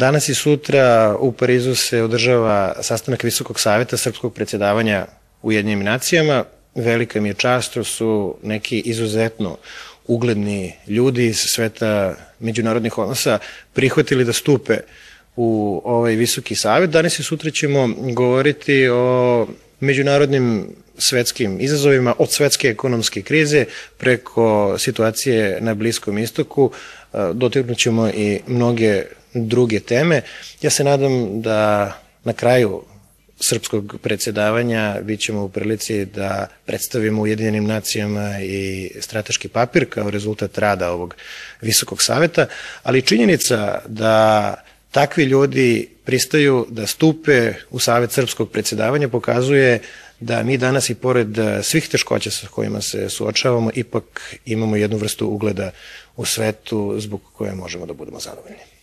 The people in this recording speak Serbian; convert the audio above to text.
Danas i sutra u Parizu se održava sastanak Visokog saveta srpskog predsjedavanja Ujedinjenim nacijama. Velika mi je čast što su neki izuzetno ugledni ljudi iz sveta međunarodnih odnosa prihvatili da stupe u ovaj Visoki savet. Danas i sutra ćemo govoriti o međunarodnim svetskim izazovima, od svetske ekonomske krize preko situacije na Bliskom istoku. Dotaknut ćemo i mnoge druge teme. Ja se nadam da na kraju srpskog predsjedavanja bit ćemo u prilici da predstavimo Ujedinjenim nacijama i strateški papir kao rezultat rada ovog Visokog saveta, ali činjenica da takvi ljudi pristaju da stupe u Savet srpskog predsjedavanja pokazuje da mi danas i pored svih teškoća sa kojima se suočavamo ipak imamo jednu vrstu ugleda u svetu zbog koje možemo da budemo zadovoljni.